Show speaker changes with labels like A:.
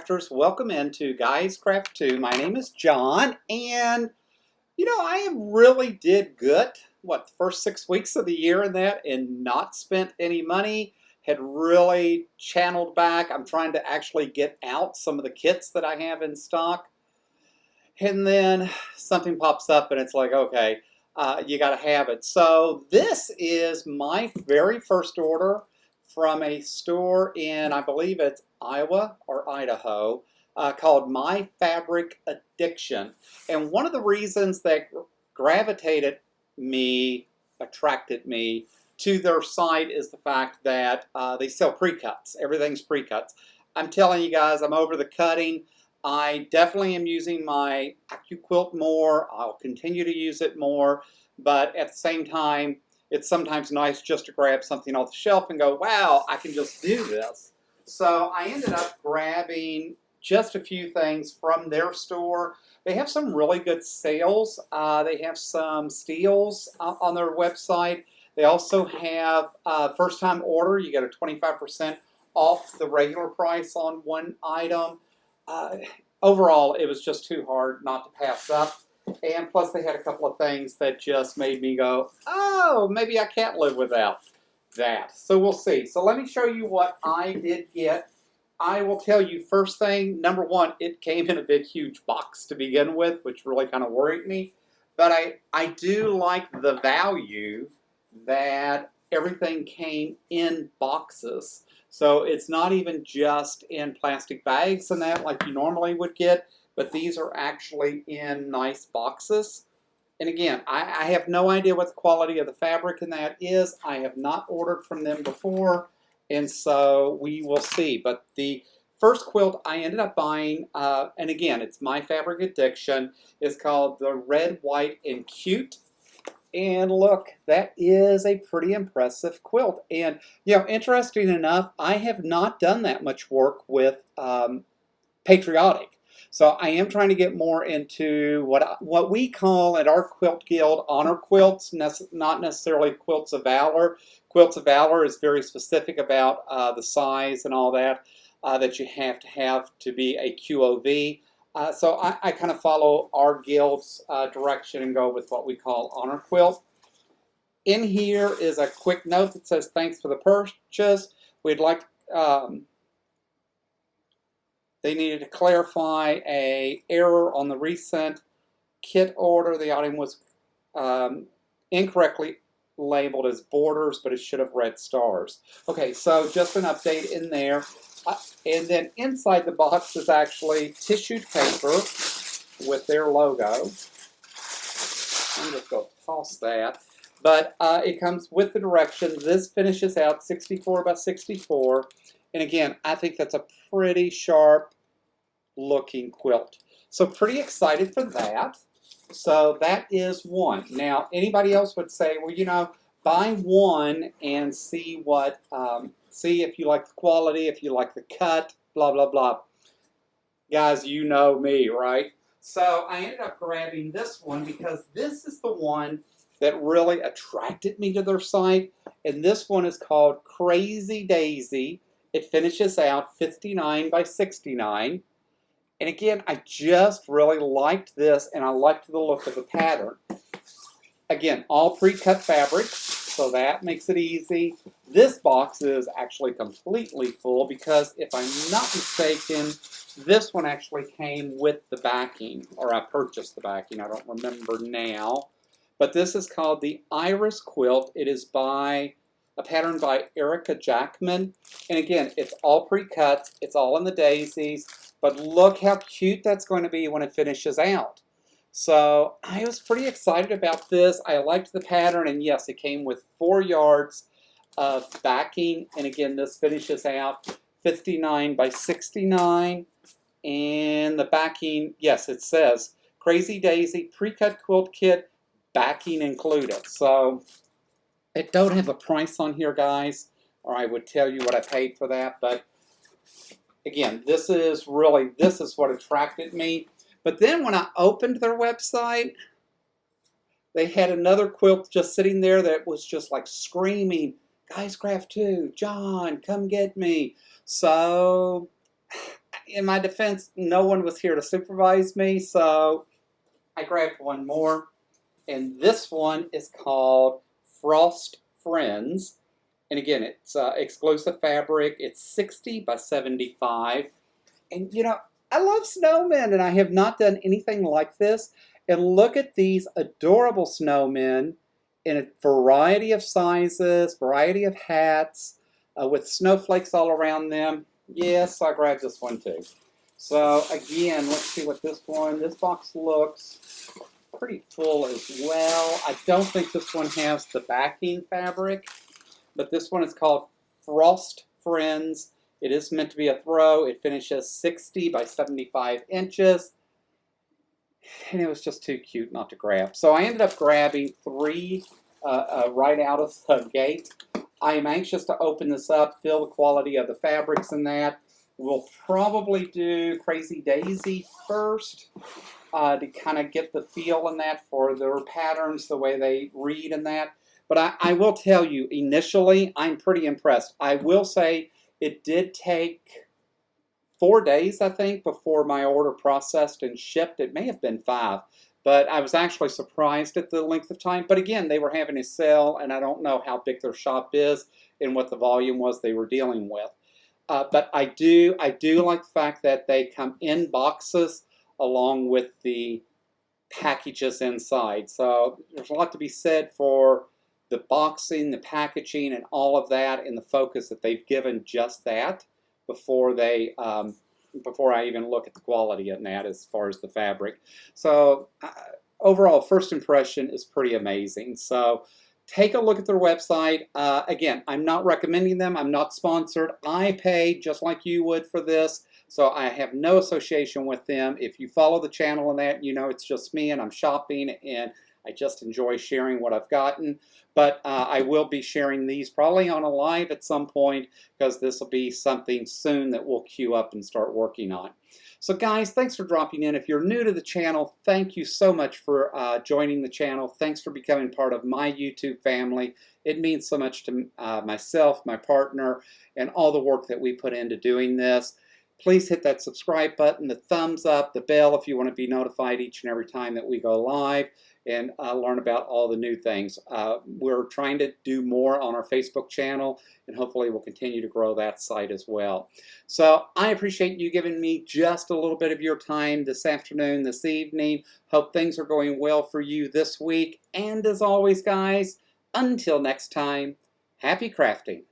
A: crafters, welcome into Guys Craft 2. My name is John, and I really did good, the first 6 weeks of the year in that, and not spent any money. Had really channeled back. I'm trying to actually get out some of the kits that I have in stock. And then something pops up and it's like, okay, you got to have it. So this is my very first order from a store in, I believe it's Iowa or Idaho, called My Fabric Addiction. And one of the reasons that attracted me to their site is the fact that they sell pre-cuts. Everything's pre-cuts. I'm telling you guys, I'm over the cutting. I definitely am using my quilt more. I'll continue to use it more, but at the same time, it's sometimes nice just to grab something off the shelf and go, wow, I can just do this. So I ended up grabbing just a few things from their store. They have some really good sales. They have some steals on their website. They also have first time order. You get a 25% off the regular price on one item. Overall, it was just too hard not to pass up. And plus, they had a couple of things that just made me go, oh, maybe I can't live without that. So we'll see. So let me show you what I did get. I will tell you first thing, number one, it came in a big, huge box to begin with, which really kind of worried me. But I do like the value that everything came in boxes. So it's not even just in plastic bags and that like you normally would get, but these are actually in nice boxes. And again, I have no idea what the quality of the fabric in that is. I have not ordered from them before, and so we will see. But the first quilt I ended up buying, and again, it's My Fabric Addiction, is called the Red, White, and Cute. And look, that is a pretty impressive quilt. And, interesting enough, I have not done that much work with patriotic. So I am trying to get more into what we call at our quilt guild honor quilts, not necessarily quilts of valor. Quilts of valor is very specific about the size and all that that you have to be a QOV. So I kind of follow our guild's direction and go with what we call honor quilt. In here is a quick note that says thanks for the purchase. We'd like they needed to clarify an error on the recent kit order. The item was incorrectly labeled as borders, but it should have read stars. Okay, so just an update in there. And then inside the box is actually tissued paper with their logo. I'm just going to toss that. But it comes with the directions. This finishes out 64 by 64. And again, I think that's a pretty sharp looking quilt. So pretty excited for that. So that is one. Now, anybody else would say, well, buy one and see what, see if you like the quality, if you like the cut, blah, blah, blah. Guys, you know me, right? So I ended up grabbing this one because this is the one that really attracted me to their site. And this one is called Crazy Daisy. It finishes out 59 by 69. And again, I just really liked this, and I liked the look of the pattern. Again, all pre-cut fabrics, so that makes it easy. This box is actually completely full because, if I'm not mistaken, this one actually came with the backing, or I purchased the backing, I don't remember now. But this is called the Iris Quilt. It is by a pattern by Erica Jackman. And again, it's all pre-cut, it's all in the daisies, but look how cute that's going to be when it finishes out. So I was pretty excited about this. I liked the pattern, and yes, it came with 4 yards of backing. And again, this finishes out 59 by 69. And the backing, yes, it says Crazy Daisy pre-cut quilt kit, backing included. So it don't have a price on here, guys, or I would tell you what I paid for that. But again, this is what attracted me. But then when I opened their website, they had another quilt just sitting there that was just like screaming, Guys Craft 2, John, come get me. So in my defense, no one was here to supervise me, so I grabbed one more. And this one is called Frost Friends. And again, it's exclusive fabric. It's 60 by 75. And you know, I love snowmen, and I have not done anything like this. And look at these adorable snowmen in a variety of sizes, variety of hats, with snowflakes all around them. Yes, I grabbed this one too. So again, let's see what this box looks pretty full as well. I don't think this one has the backing fabric, but this one is called Frost Friends. It is meant to be a throw. It finishes 60 by 75 inches. And it was just too cute not to grab. So I ended up grabbing 3 right out of the gate. I am anxious to open this up, feel the quality of the fabrics in that. We'll probably do Crazy Daisy first to kind of get the feel in that for their patterns, the way they read in that. But I will tell you, initially, I'm pretty impressed. I will say it did take 4 days, I think, before my order processed and shipped. It may have been 5. But I was actually surprised at the length of time. But again, they were having a sale, and I don't know how big their shop is and what the volume was they were dealing with. But I do like the fact that they come in boxes along with the packages inside. So there's a lot to be said for the boxing, the packaging, and all of that, and the focus that they've given just that before they before I even look at the quality in that as far as the fabric. So overall, first impression is pretty amazing. So take a look at their website. Again, I'm not recommending them. I'm not sponsored. I pay just like you would for this. So I have no association with them. If you follow the channel and that, you know it's just me and I'm shopping and I just enjoy sharing what I've gotten. But I will be sharing these probably on a live at some point because this will be something soon that we'll queue up and start working on. So guys, thanks for dropping in. If you're new to the channel, thank you so much for joining the channel. Thanks for becoming part of my YouTube family. It means so much to myself, my partner, and all the work that we put into doing this. Please hit that subscribe button, the thumbs up, the bell if you want to be notified each and every time that we go live and learn about all the new things. We're trying to do more on our Facebook channel, and hopefully we'll continue to grow that site as well. So I appreciate you giving me just a little bit of your time this afternoon, this evening. Hope things are going well for you this week. And as always, guys, until next time, happy crafting.